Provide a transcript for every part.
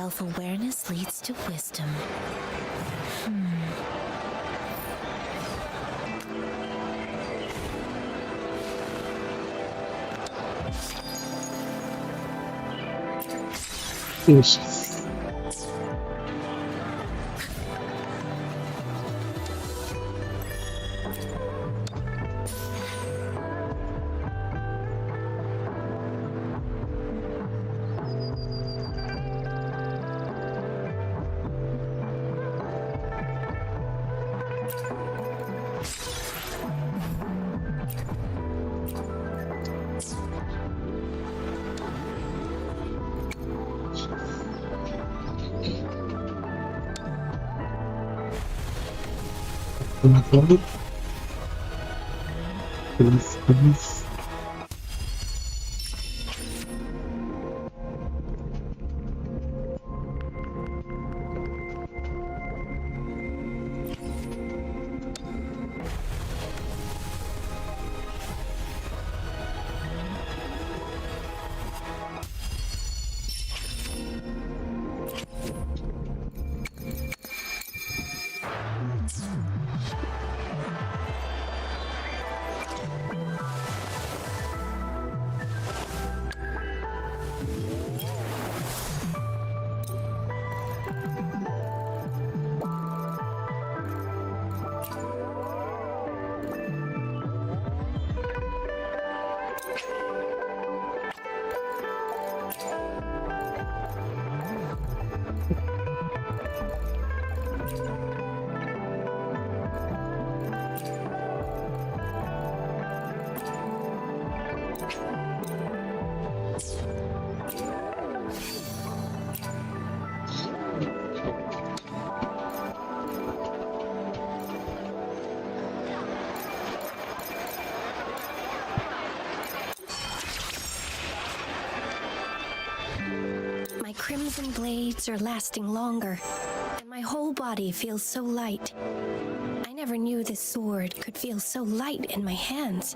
Self-awareness leads to wisdom. Yes. Please. My crimson blades are lasting longer, and my whole body feels so light. I never knew this sword could feel so light in my hands.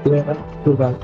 Yeah, too bad.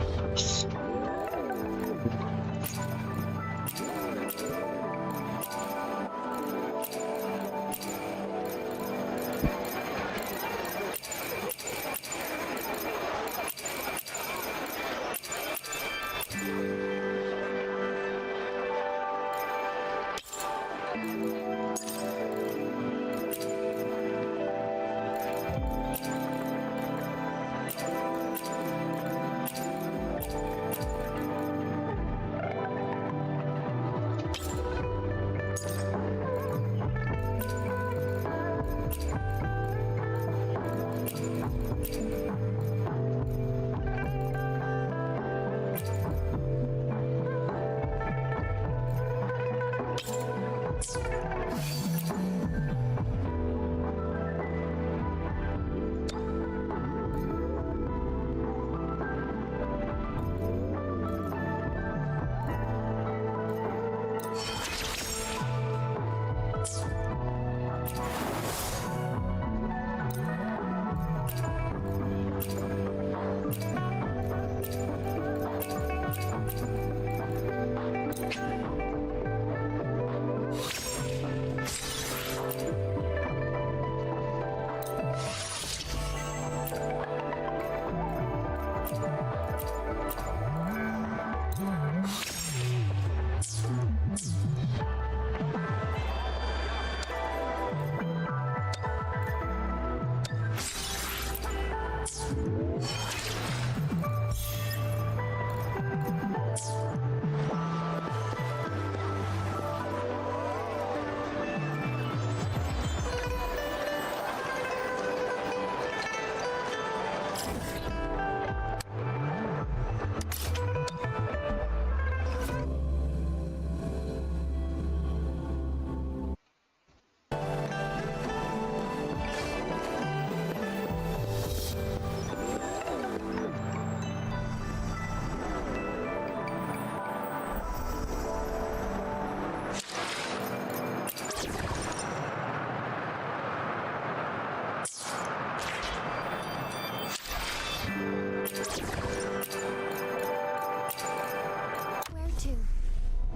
Where to?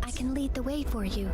I can lead the way for you.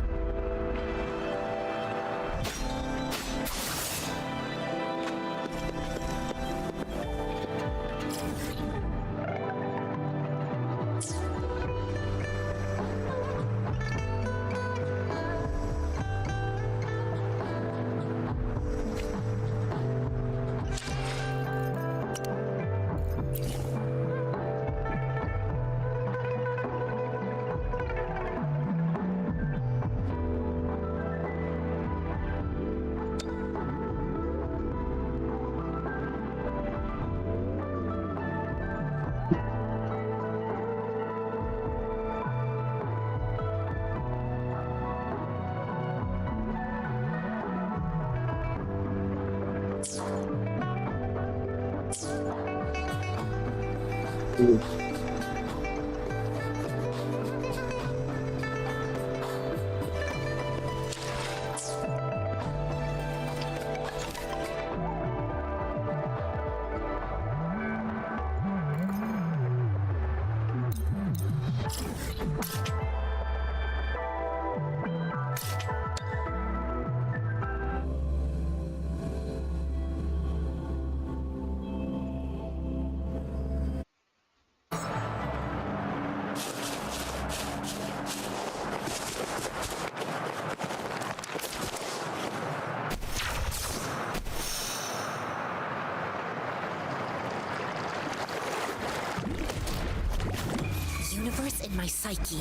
Universe in my psyche.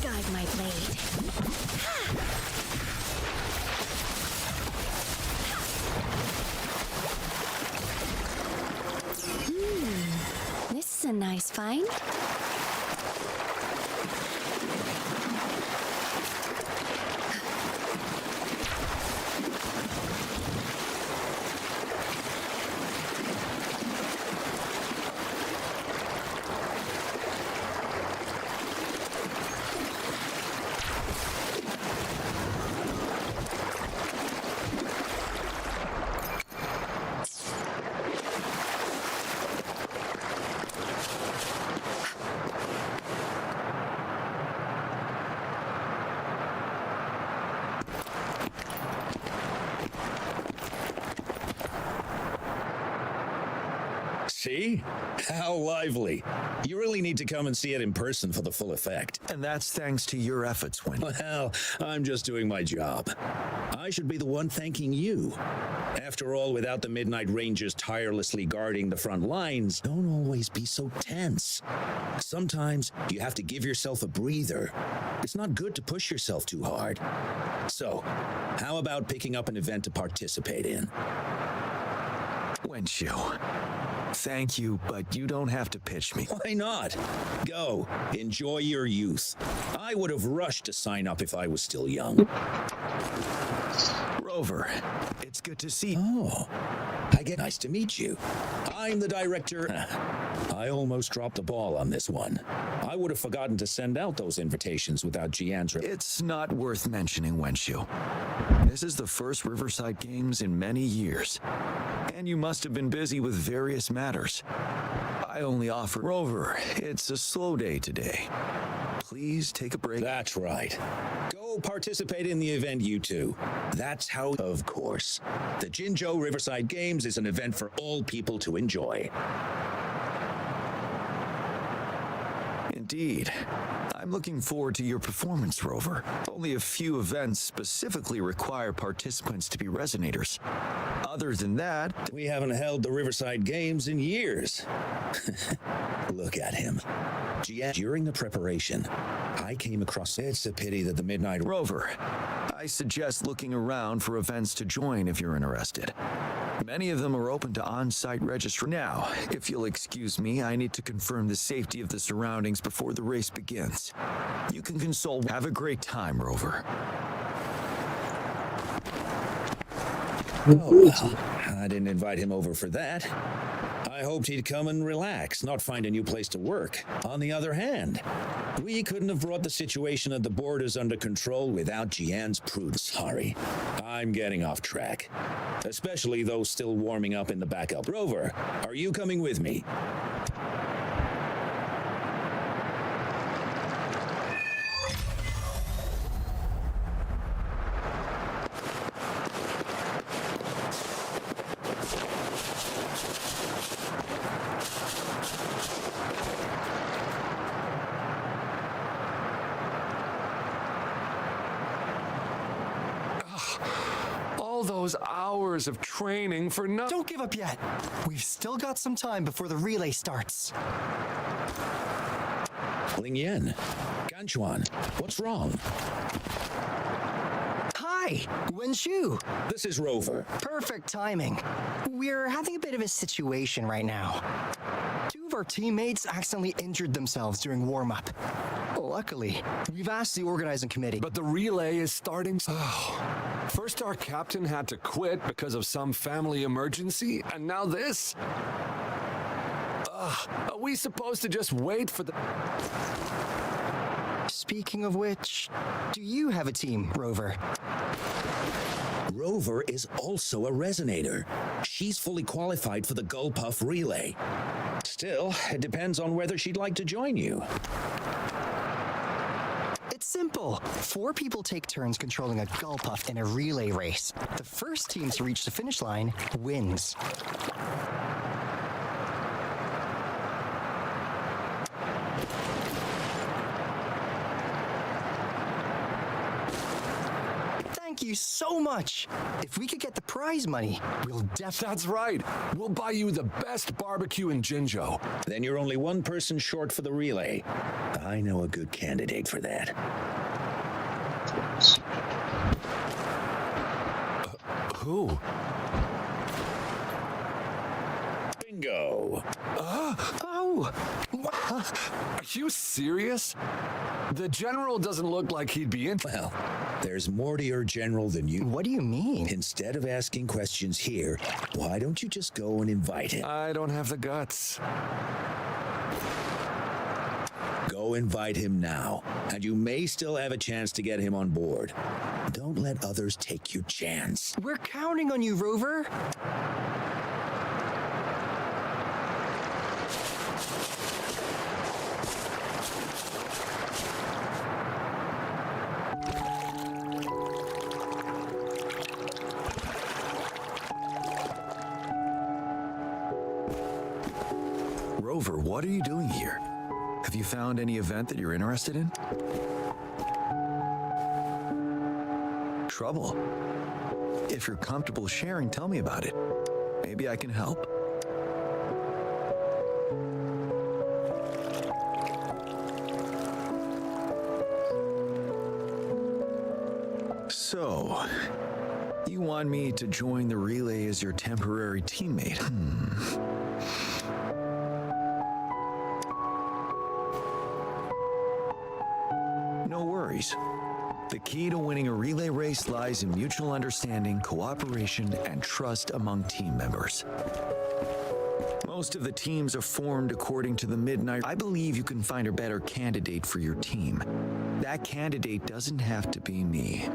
Guide my blade. This is a nice find. See? How lively. You really need to come and see it in person for the full effect. And that's thanks to your efforts, Win. Well, I'm just doing my job. I should be the one thanking you. After all, without the Midnight Rangers tirelessly guarding the front lines, don't always be so tense. Sometimes you have to give yourself a breather. It's not good to push yourself too hard. So, how about picking up an event to participate in? Wenshu, thank you, but you don't have to pitch me. Why not? Go. Enjoy your youth. I would have rushed to sign up if I was still young. Rover, it's good to see you. Oh, nice to meet you. I'm the director. I almost dropped the ball on this one. I would have forgotten to send out those invitations without Jian's. It's not worth mentioning, Wenshu. This is the first Riverside Games in many years, and you must have been busy with various matters. I only offer Rover. It's a slow day today. please take a break. That's right. Go participate in the event, you two. That's how, of course. The Jinzhou Riverside Games is an event for all people to enjoy. Indeed. I'm looking forward to your performance, Rover. Only a few events specifically require participants to be resonators. Other than that, We haven't held the Riverside Games in years. Look at him. During the preparation, I came across... It's a pity that the Midnight... Rover, I suggest looking around for events to join if you're interested. Many of them are open to on-site registration. Now, if you'll excuse me, I need to confirm the safety of the surroundings before the race begins. You can consult. Have a great time, Rover. Oh, well, I didn't invite him over for that. I hoped he'd come and relax, not find a new place to work. On the other hand, we couldn't have brought the situation at the borders under control without Jian's prudence. Sorry, I'm getting off track. Especially those still warming up in the backup. Rover, are you coming with me? All those hours of training for nothing. Don't give up yet. We've still got some time before the relay starts. Ling Yan, Ganchuan, what's wrong? Hi, Wenshu. This is Rover. Perfect timing. We're having a bit of a situation right now. Two of our teammates accidentally injured themselves during warm-up. Luckily, we've asked the organizing committee. But the relay is starting. Oh. First, our captain had to quit because of some family emergency, and now this. Are we supposed to just wait for the. Speaking of which, do you have a team, Rover? Rover is also a resonator. She's fully qualified for the Gulpuff relay. Still, it depends on whether she'd like to join you. It's simple. 4 people take turns controlling a Gulpuff in a relay race. The first team to reach the finish line wins. Thank you so much. If we could get the prize money, we'll definitely... That's right. We'll buy you the best barbecue in Jinzhou. Then you're only one person short for the relay. I know a good candidate for that. Who? Bingo! Oh! Are you serious? The general doesn't look like he'd be in. Well, there's more to your general than you. What do you mean? Instead of asking questions here, why don't you just go and invite him? I don't have the guts. Go invite him now, and you may still have a chance to get him on board. Don't let others take your chance. We're counting on you, Rover. Rover, what are you doing here? Have you found any event that you're interested in? Trouble? If you're comfortable sharing, tell me about it. Maybe I can help. So, you want me to join the relay as your temporary teammate? No worries. The key to winning a relay race lies in mutual understanding, cooperation, and trust among team members. Most of the teams are formed according to the midnight. I believe you can find a better candidate for your team. That candidate doesn't have to be me.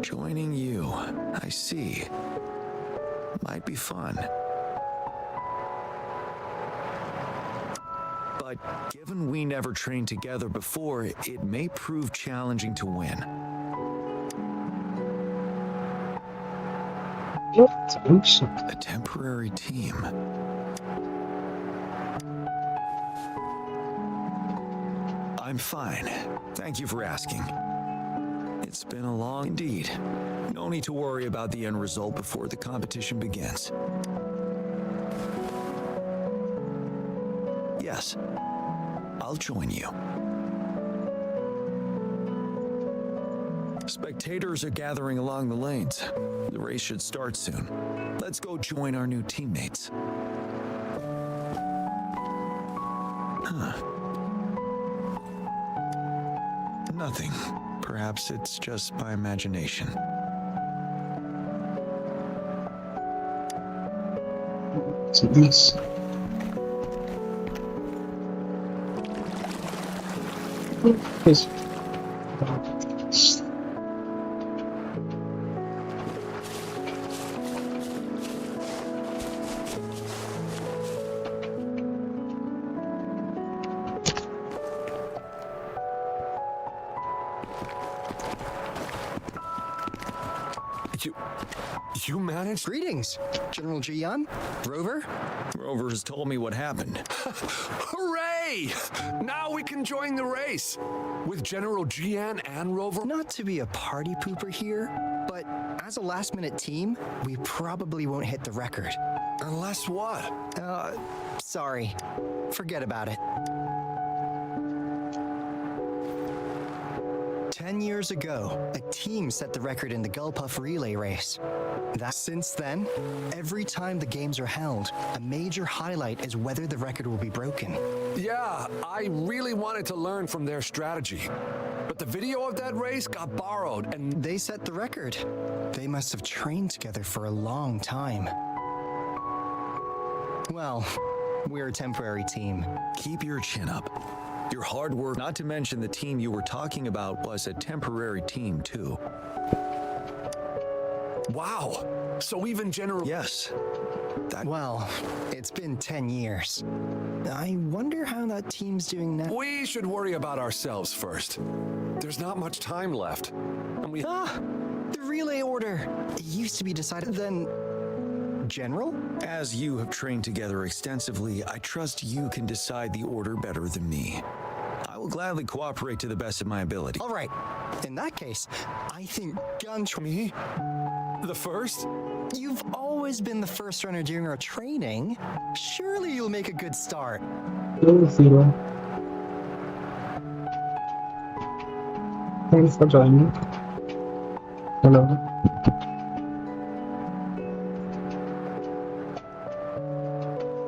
Joining you, I see. might be fun. But given we never trained together before, it may prove challenging to win. Oops. A temporary team. I'm fine. Thank you for asking. It's been a long indeed. No need to worry about the end result before the competition begins. Yes, I'll join you. Spectators are gathering along the lanes. The race should start soon. Let's go join our new teammates. Nothing. Perhaps it's just my imagination. Yes. Yes. You managed? Greetings, General Jian, Rover. Rover has told me what happened. Hooray! Now we can join the race with General Jian and Rover. Not to be a party pooper here, but as a last-minute team, we probably won't hit the record. Unless what? Sorry. Forget about it. 10 years ago, a team set the record in the Gulpuff relay race. Since then, every time the games are held, a major highlight is whether the record will be broken. Yeah, I really wanted to learn from their strategy. But the video of that race got borrowed and They set the record. They must have trained together for a long time. Well, we're a temporary team. Keep your chin up. Your hard work, not to mention the team you were talking about, was a temporary team too. wow. So even General... Yes. Well, it's been 10 years. I wonder how that team's doing now. We should worry about ourselves first. There's not much time left. And we... The relay order. It used to be decided then... General? As you have trained together extensively, I trust you can decide the order better than me. I will gladly cooperate to the best of my ability. All right. In that case, I think Me? The first? You've always been the first runner during our training. Surely you'll make a good start. 0. Thanks for joining. Hello.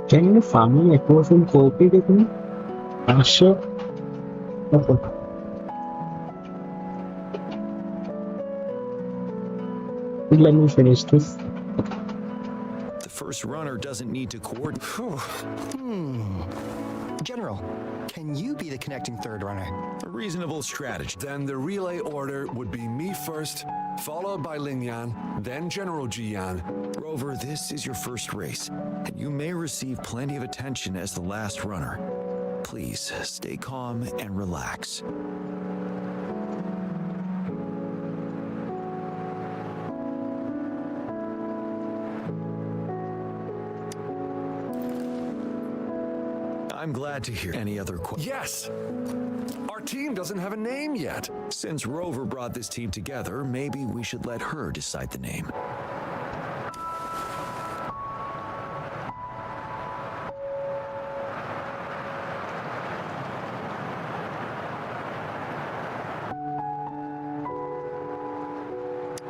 Can you farming echoes in copy with me? Sure. Okay. Let me finish this. The first runner doesn't need to coordinate. General, can you be the connecting third runner? A reasonable strategy. Then the relay order would be me first, followed by Lingyan, then General Jian. Rover, this is your first race, and you may receive plenty of attention as the last runner. Please stay calm and relax. I'm glad to hear any other questions. Yes! Our team doesn't have a name yet. Since Rover brought this team together, maybe we should let her decide the name.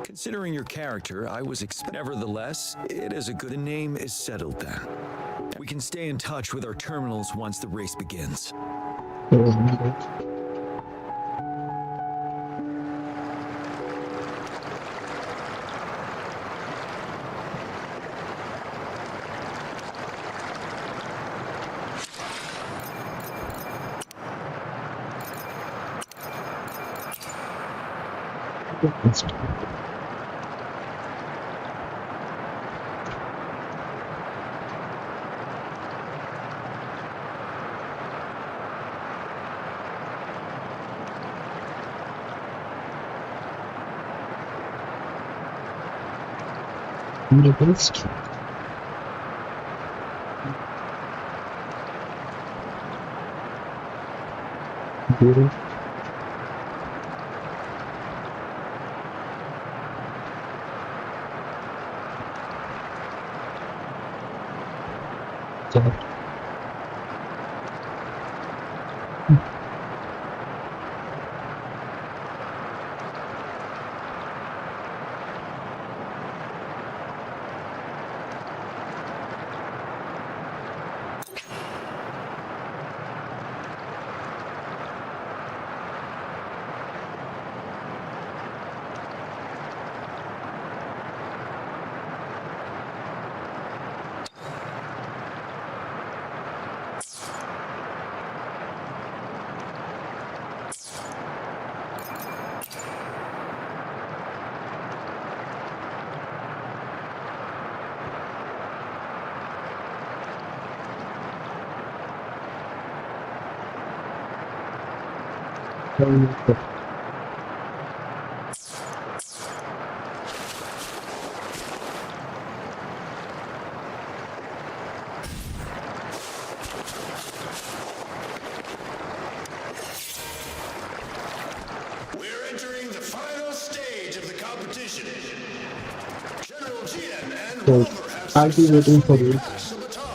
Considering your character, I was nevertheless, it is a good name is settled then. We can stay in touch with our terminals once the race begins. the best. Beautiful. We're entering the final stage of the competition. General Jian and So, Rover have I'll be waiting for successfully you. passed the baton.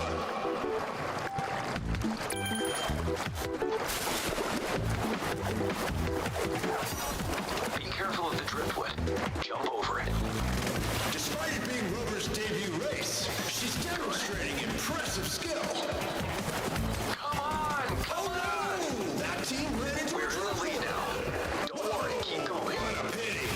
Be careful of the driftwood. Jump over it. Despite it being Rover's debut race, she's demonstrating impressive skill. Come on! Come on! Oh, that team ran into We're in the lead now. Don't worry, keep going. What a pity.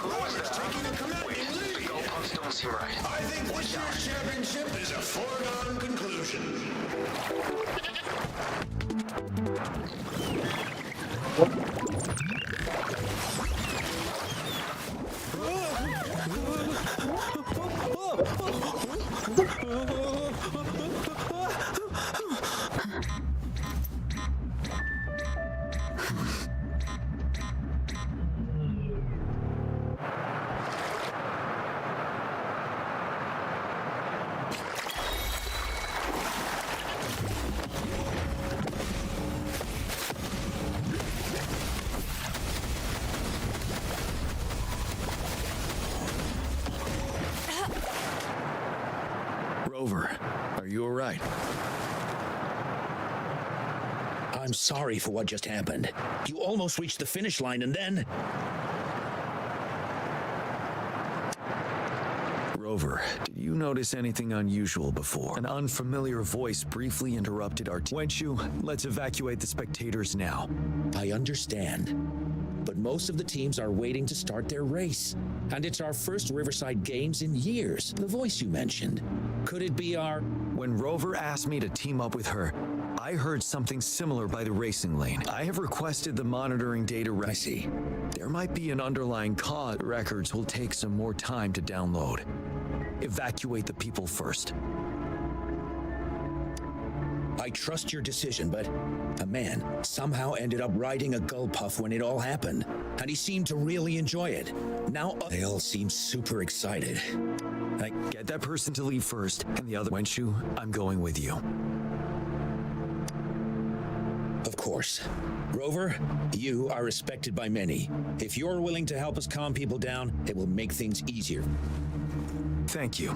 Who was that? Taking a commanding The lead. goalposts don't seem right. I think this year's championship is a foregone conclusion. Rover, are you alright? I'm sorry for what just happened. You almost reached the finish line and then... Rover, did you notice anything unusual before? An unfamiliar voice briefly interrupted our team. Wenchu, let's evacuate the spectators now. I understand. But most of the teams are waiting to start their race. And it's our first Riverside Games in years. The voice you mentioned. Could it be our... When Rover asked me to team up with her, I heard something similar by the racing lane. I have requested the monitoring data. I see. There might be an underlying cause. Records will take some more time to download. Evacuate the people first. I trust your decision, but a man somehow ended up riding a gull puff when it all happened, and he seemed to really enjoy it. Now they all seem super excited. Get that person to leave first, and the other. Wenchu, I'm going with you. Of course. Rover, you are respected by many. If you're willing to help us calm people down, it will make things easier. Thank you.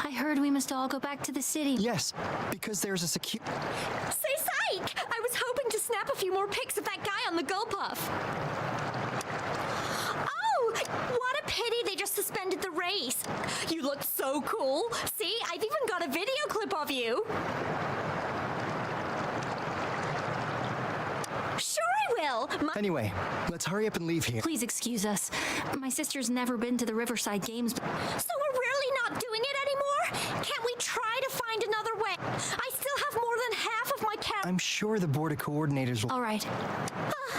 I heard we must all go back to the city. Yes, because there's a secure. Say psych! I was hoping to snap a few more pics of that guy on the Gulpuff. Oh, what a pity they just suspended the race. You look so cool. See, I've even got a video clip of you. Sure I will. Anyway, let's hurry up and leave here. Please excuse us. My sister's never been to the Riverside Games. So we're really not doing it anymore? Can't we try to find another way? I still have more than half of my I'm sure sure the board of coordinators will... All right.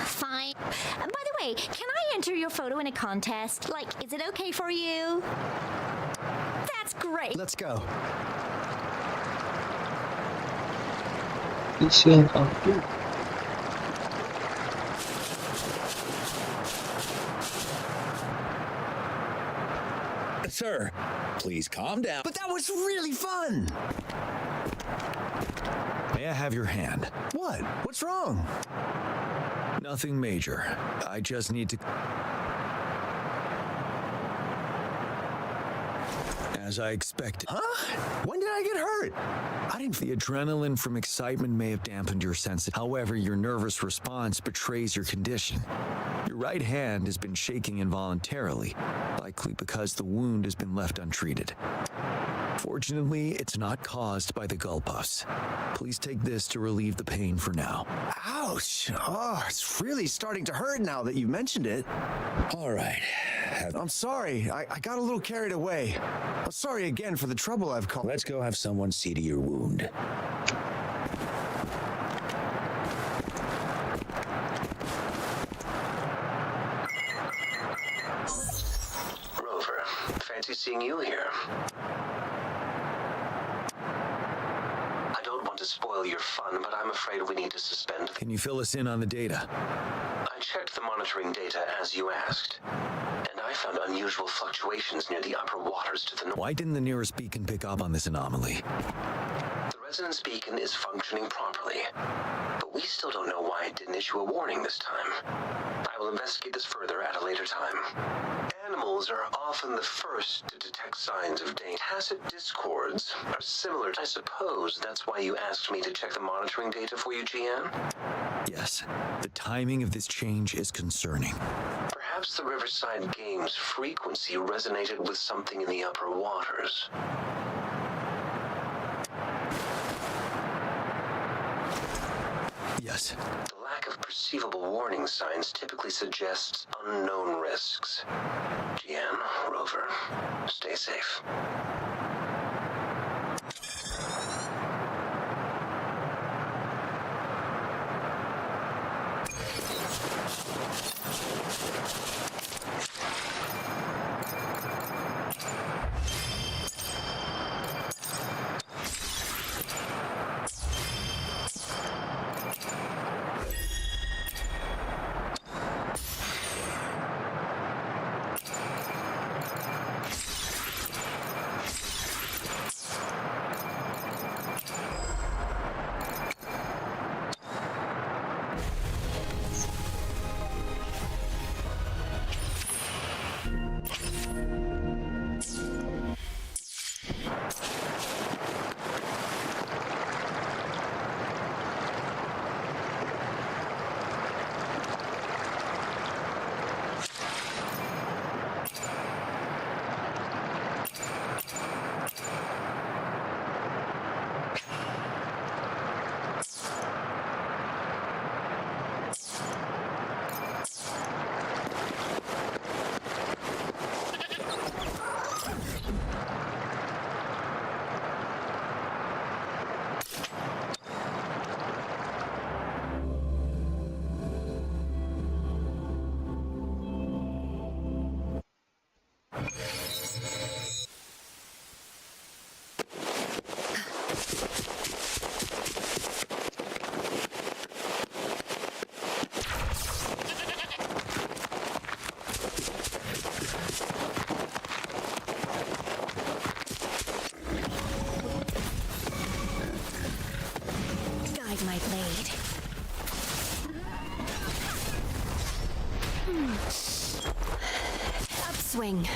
Fine. By the way, can I enter your photo in a contest? Like, is it okay for you? That's great. Let's go. Mission complete. Sir, please calm down. But that was really fun! May I have your hand? What? What's wrong? Nothing major. I just need to... As I expected. Huh? When did I get hurt? I didn't... The adrenaline from excitement may have dampened your senses. However, your nervous response betrays your condition. Your right hand has been shaking involuntarily, likely because the wound has been left untreated. Fortunately, it's not caused by the gull puffs. Please take this to relieve the pain for now. Ouch! Oh, it's really starting to hurt now that you've mentioned it. All right. I'm sorry. I got a little carried away. I'm sorry again for the trouble I've caused. Let's go have someone see to your wound. Rover, fancy seeing you here. I don't want to spoil your fun, but I'm afraid we need to suspend. Can you fill us in on the data? I checked the monitoring data as you asked, and I found unusual fluctuations near the upper waters to the north. Why didn't the nearest beacon pick up on this anomaly? The resonance beacon is functioning properly, but we still don't know why it didn't issue a warning this time. I will investigate this further at a later time. Animals are often the first to detect signs of danger. Tacit discords are similar. I suppose that's why you asked me to check the monitoring data for you, GM? Yes, the timing of this change is concerning. Perhaps the Riverside Games frequency resonated with something in the upper waters. Yes. The lack of perceivable warning signs typically suggests unknown risks. GM, Rover, stay safe. Guide my blade. Upswing.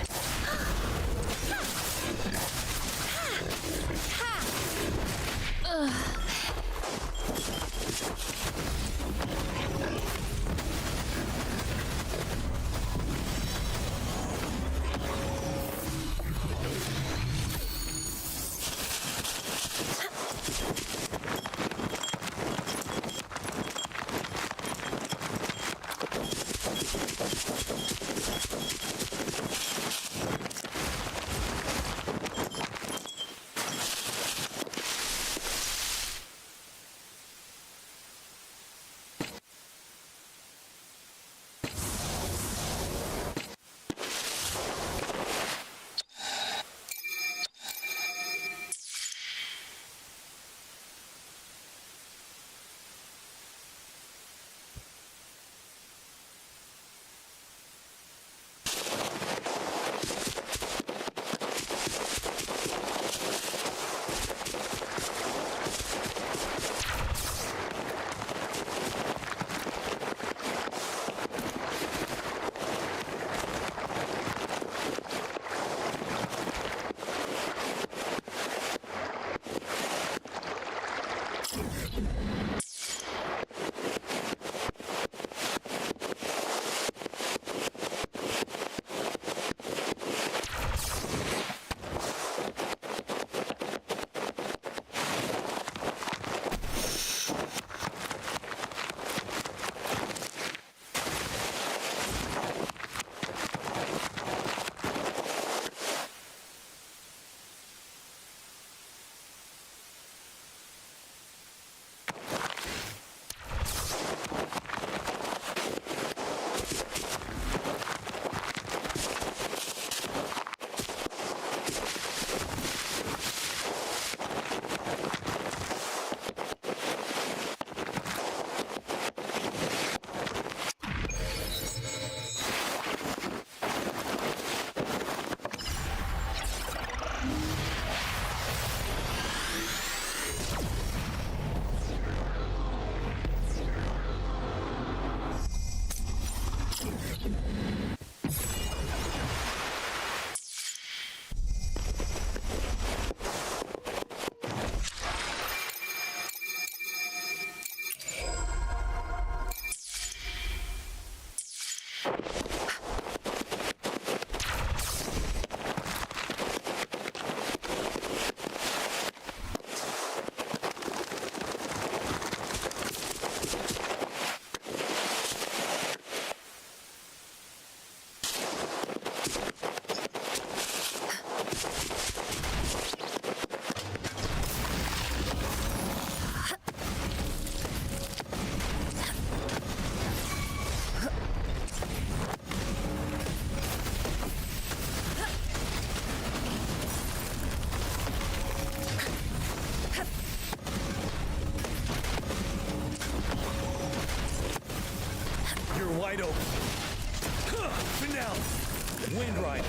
wide open. Finale. Wind Rider.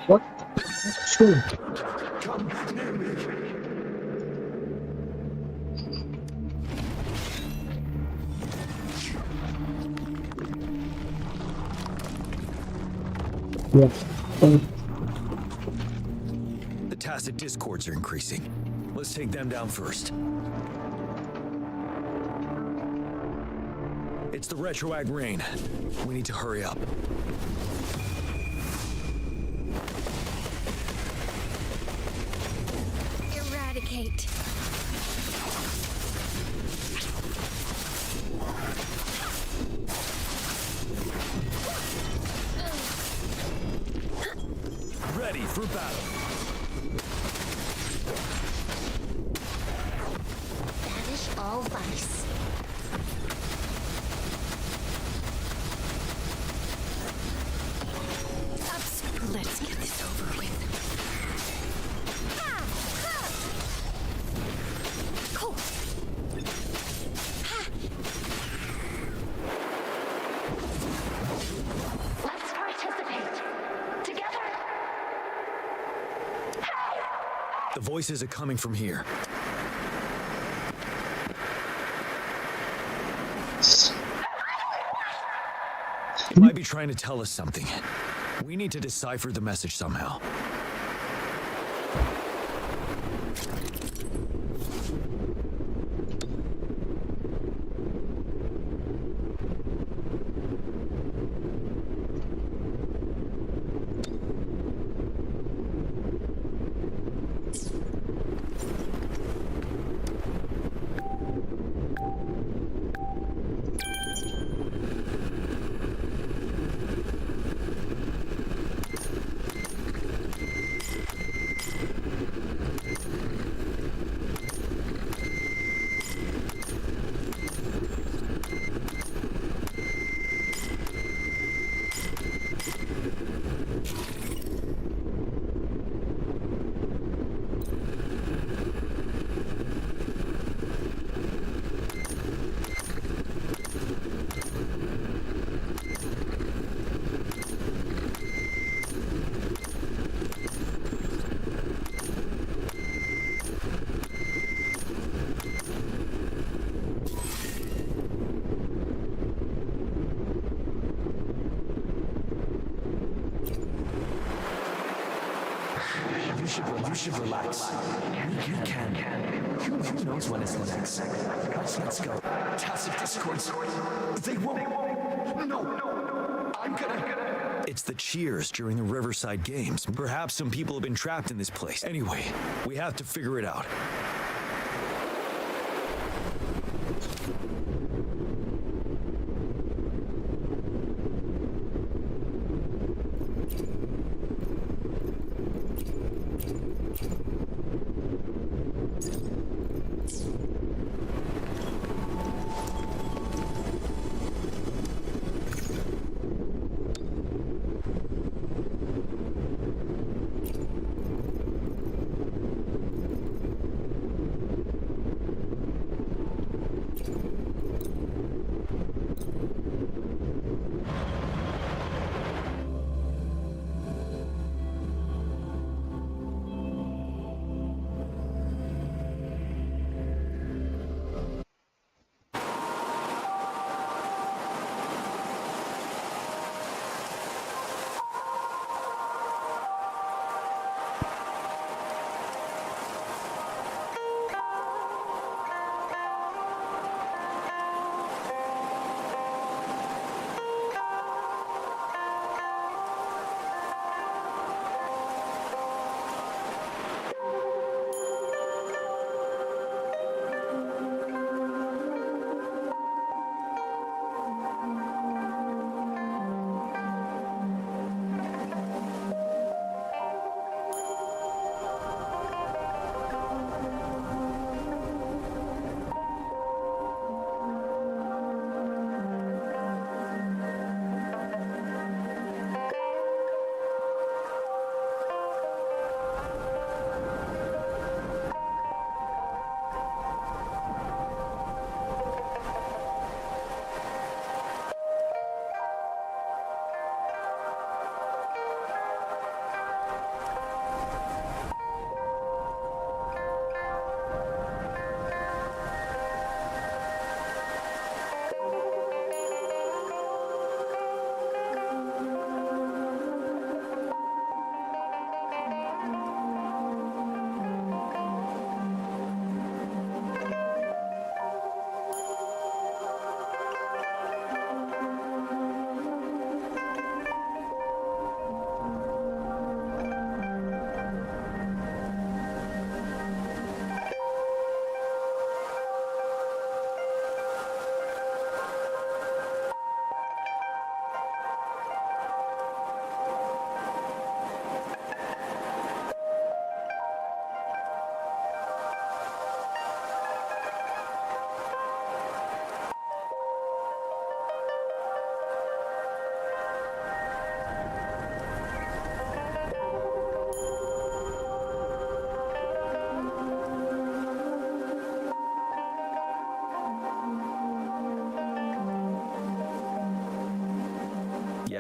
What? Sure. Yeah. The tacit discords are increasing. Let's take them down first. It's the retroag rain. We need to hurry up. Eradicate. Ready for battle. Banish all vice. Let's get this over with. Cool. Let's participate. Together. The voices are coming from here. They might be trying to tell us something. We need to decipher the message somehow. You should relax. You can. Who knows when it's next? Let's go. Tacit discords. They won't. No. I'm gonna. It's the cheers during the Riverside Games. Perhaps some people have been trapped in this place. Anyway, we have to figure it out.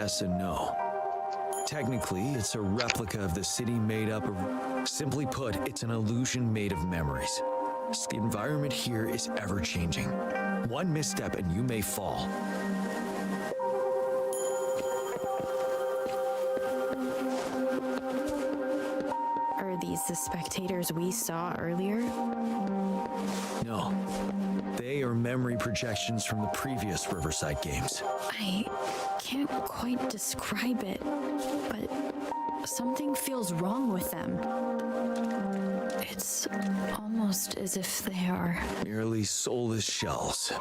yes and no. Technically, it's a replica of the city made up of... Simply put, it's an illusion made of memories. The environment here is ever-changing. One misstep and you may fall. Are these the spectators we saw earlier? No. They are memory projections from the previous Riverside games. I can't quite describe it, but something feels wrong with them. It's almost as if they are Merely soulless shells.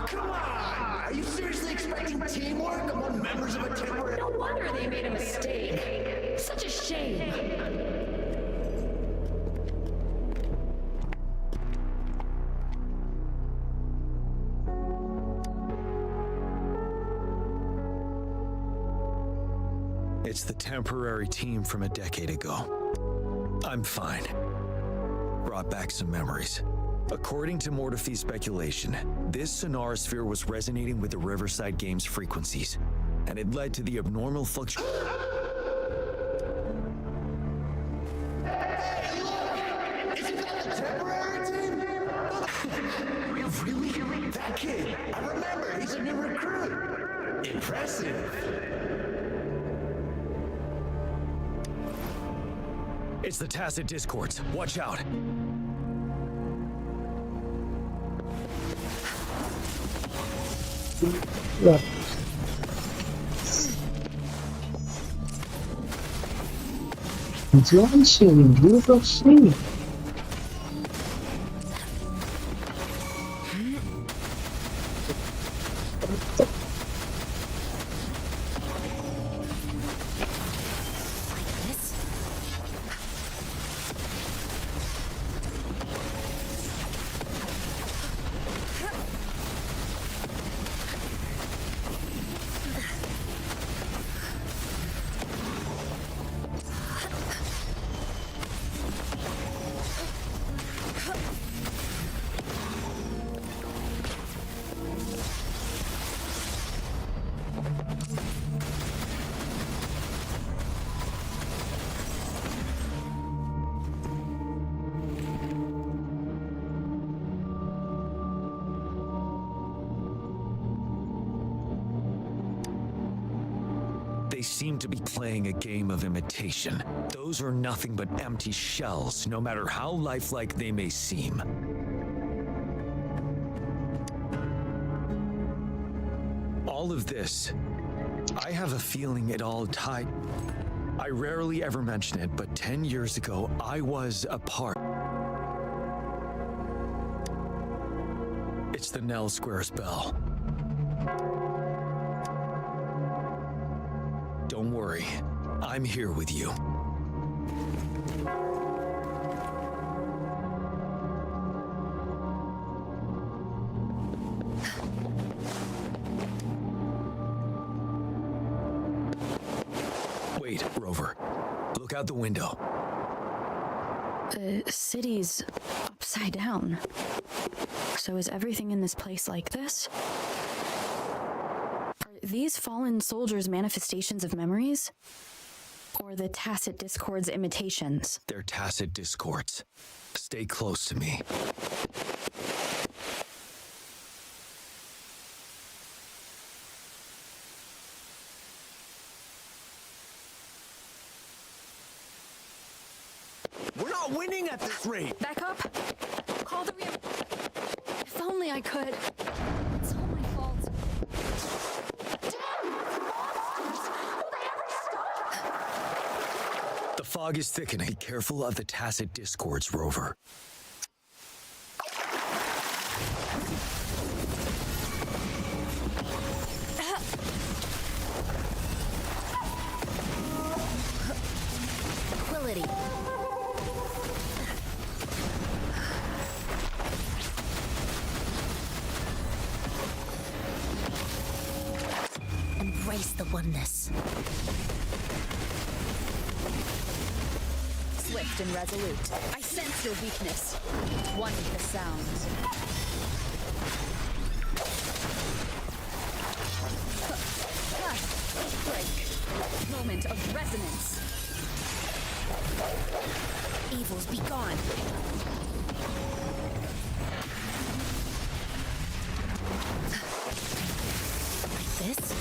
Come on! Are you seriously expecting teamwork among members of a temporary... No wonder they made a mistake. Such a shame. It's the temporary team from a decade ago. I'm fine. Brought back some memories. According to Mortefi's speculation, this sonar sphere was resonating with the Riverside Games frequencies, and it led to the abnormal fluctuation. Hey, look! Isn't that the temporary team? Really? That kid! I remember, he's a new recruit! Impressive! It's the Tacit Discords. Watch out. Yeah. Genshin, use of sheep. They seem to be playing a game of imitation. Those are nothing but empty shells, no matter how lifelike they may seem. All of this, I have a feeling it all tied. I rarely ever mention it, but 10 years ago, I was a part. It's the Nell Squares bell. Don't worry, I'm here with you. Wait, Rover. Look out the window. The city's upside down. So is everything in this place like this? These fallen soldiers' manifestations of memories? Or the Tacit Discords' imitations? They're Tacit Discords. Stay close to me. We're not winning at this rate! Back up! Call the If only I could. It's all my fault. The fog is thickening. Be careful of the Tacit Discords, Rover. Quality. Embrace the oneness. swift and resolute. I sense your weakness. One with the sounds. Break. Moment of resonance. Evils be gone. Like this?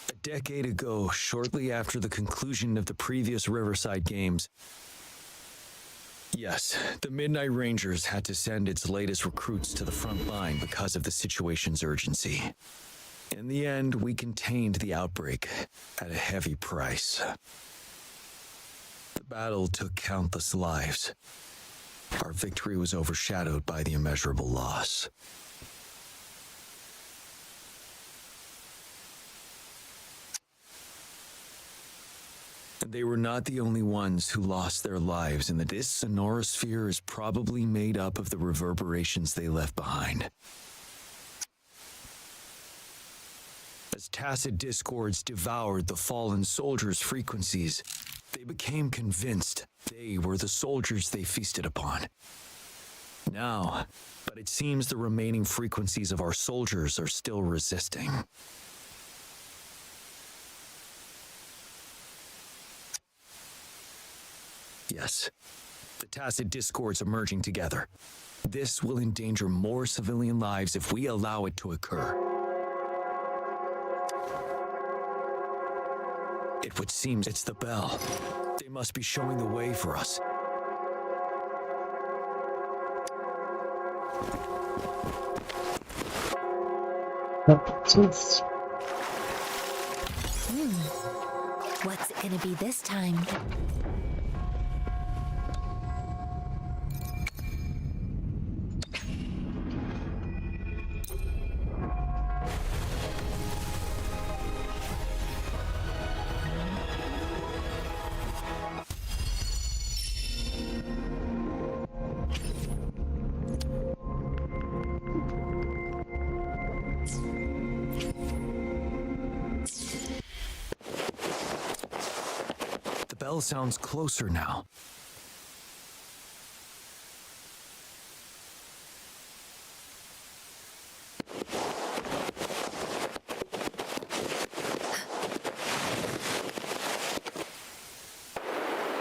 A decade ago, shortly after the conclusion of the previous Riverside Games, yes, the Midnight Rangers had to send its latest recruits to the front line because of the situation's urgency. In the end, we contained the outbreak at a heavy price. The battle took countless lives. Our victory was overshadowed by the immeasurable loss. They were not the only ones who lost their lives, and this sonorosphere is probably made up of the reverberations they left behind. As tacit discords devoured the fallen soldiers' frequencies, they became convinced they were the soldiers they feasted upon. Now, but it seems the remaining frequencies of our soldiers are still resisting. Yes, the tacit discords are merging together. This will endanger more civilian lives if we allow it to occur. It would seem it's the bell. They must be showing the way for us. What's it gonna be this time? The bell sounds closer now.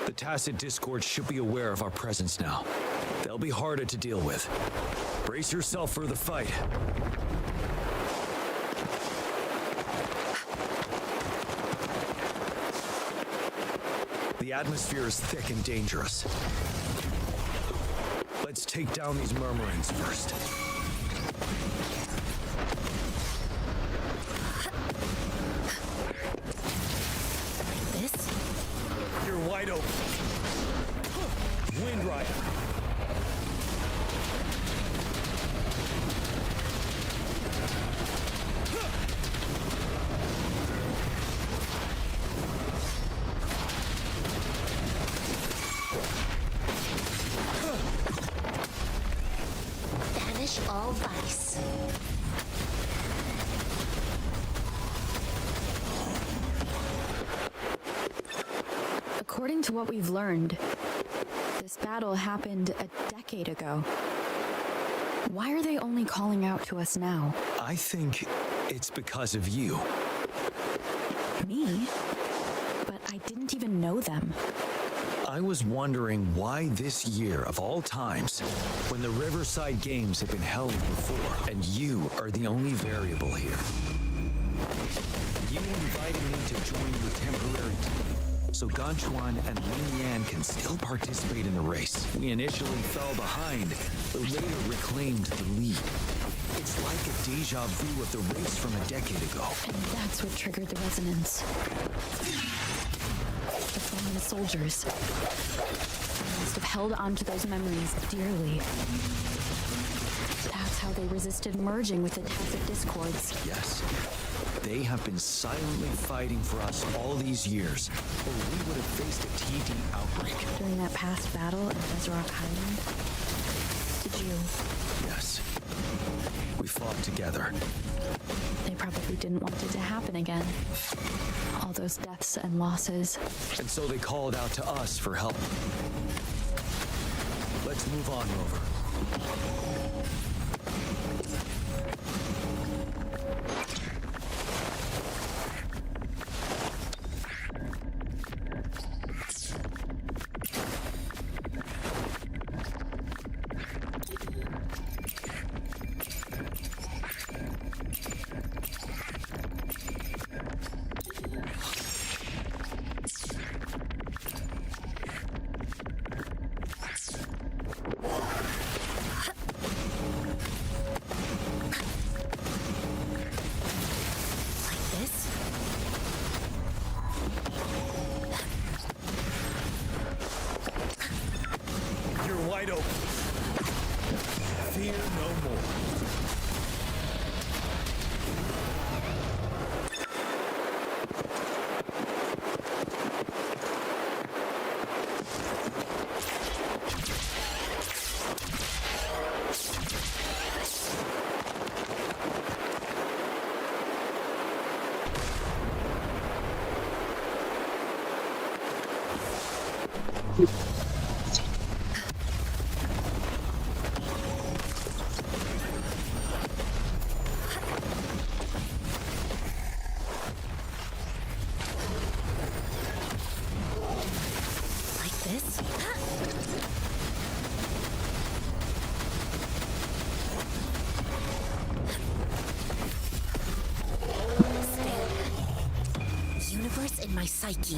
The tacit discord should be aware of our presence now. They'll be harder to deal with. Brace yourself for the fight. The atmosphere is thick and dangerous. Let's take down these murmurings first. This? You're wide open. Wind Rider. Banish all vice. According to what we've learned, this battle happened a decade ago. Why are they only calling out to us now? I think it's because of you. Me? But I didn't even know them. I was wondering why this year, of all times, when the Riverside Games have been held before, and you are the only variable here. You invited me to join your temporary team, so Ganchuan and Lin Yan can still participate in the race. We initially fell behind, but later reclaimed the lead. It's like a deja vu of the race from a decade ago. And that's what triggered the resonance. The fallen soldiers. They must have held on to those memories dearly. how they resisted merging with the tacit discords. Yes. They have been silently fighting for us all these years, or we would have faced a TD outbreak. During that past battle at Bezrock Highland, did you... Yes. We fought together. They probably didn't want it to happen again. All those deaths and losses. And so they called out to us for help. Let's move on, Rover. Wide open. Fear no more. Universe in my psyche.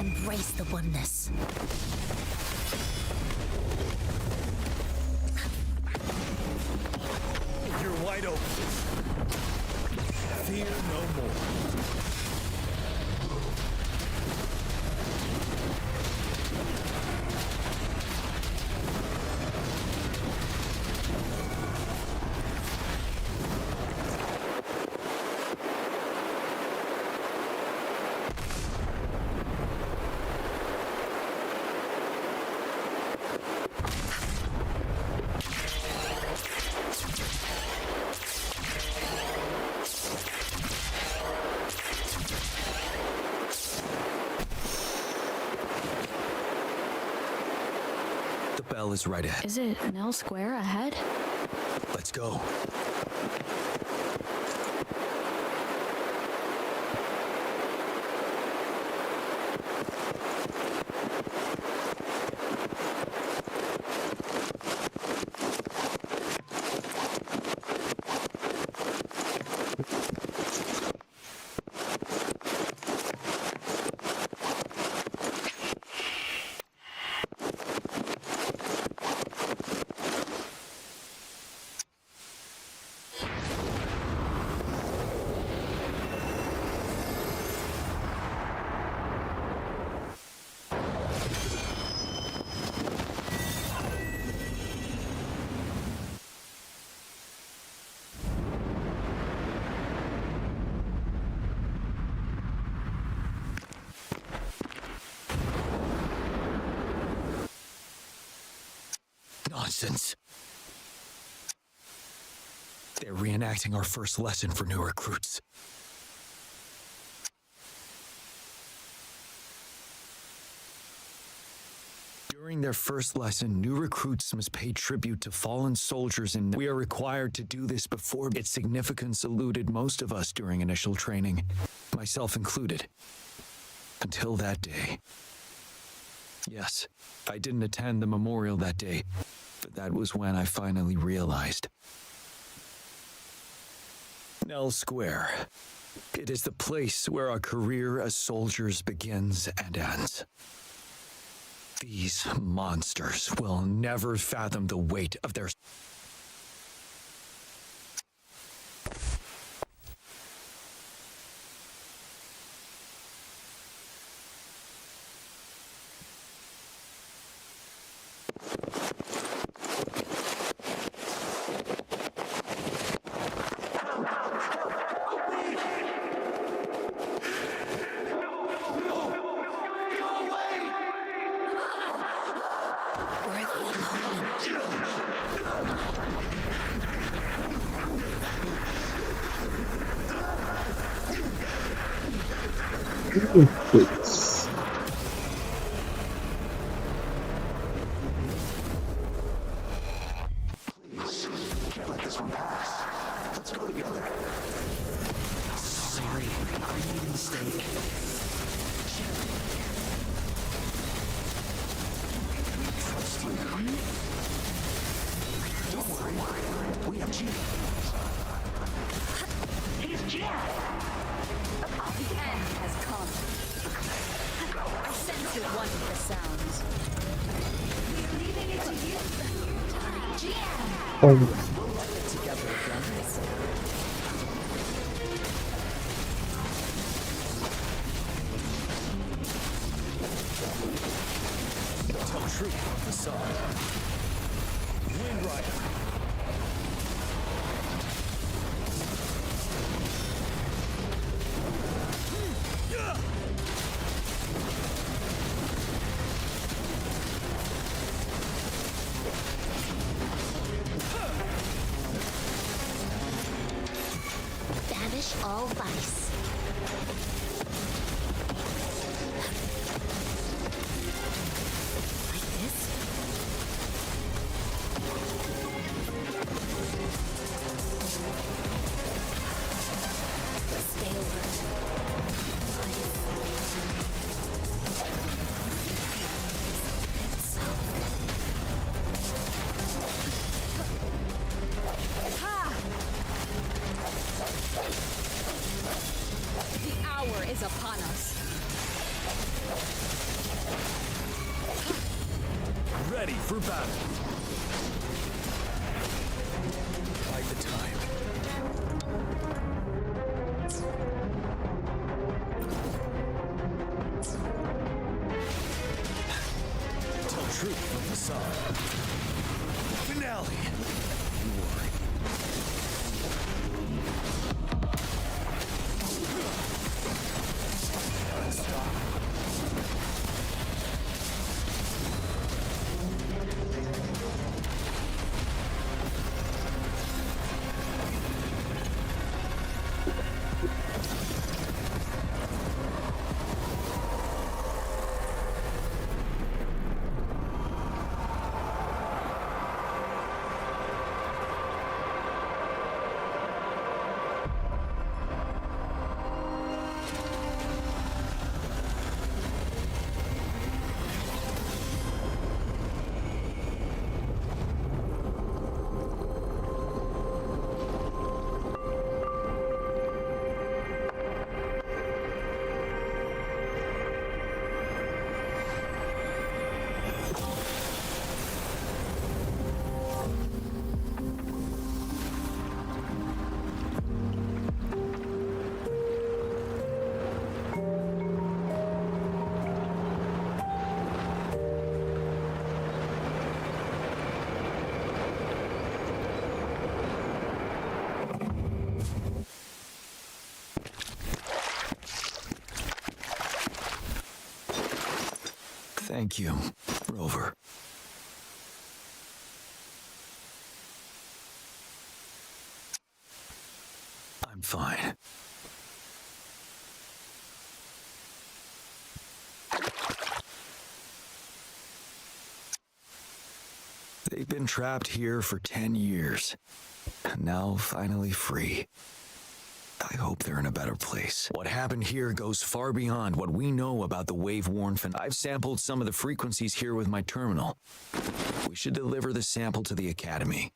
Embrace the oneness. You're wide open. Fear no more. The bell is right ahead. Is it Nell Square ahead? Let's go. nonsense. They're reenacting our first lesson for new recruits. During their first lesson, new recruits must pay tribute to fallen soldiers, and we are required to do this before its significance eluded most of us during initial training, myself included. Until that day. Yes, I didn't attend the memorial that day, but that was when I finally realized. Nell Square. It is the place where our career as soldiers begins and ends. These monsters will never fathom the weight of their... It's Please, can't let this one pass. Let's go together. Sorry, I made a mistake. Trust you. Don't worry, we have G. He's Jack. The end has come. I sense you're one with the sounds. We're leaving it to you. oh, Together again. Tell truth from the side. Wind Rider. Banish all vice. Like this? Stay over. The hour is upon us. Ready for battle. Bide the time. Tell truth from the side. Finale. You worry. Stop. Thank you, Rover. fine. They've been trapped here for 10 years, and now finally free. I hope they're in a better place. What happened here goes far beyond what we know about the wave-worn I've sampled some of the frequencies here with my terminal. We should deliver the sample to the Academy.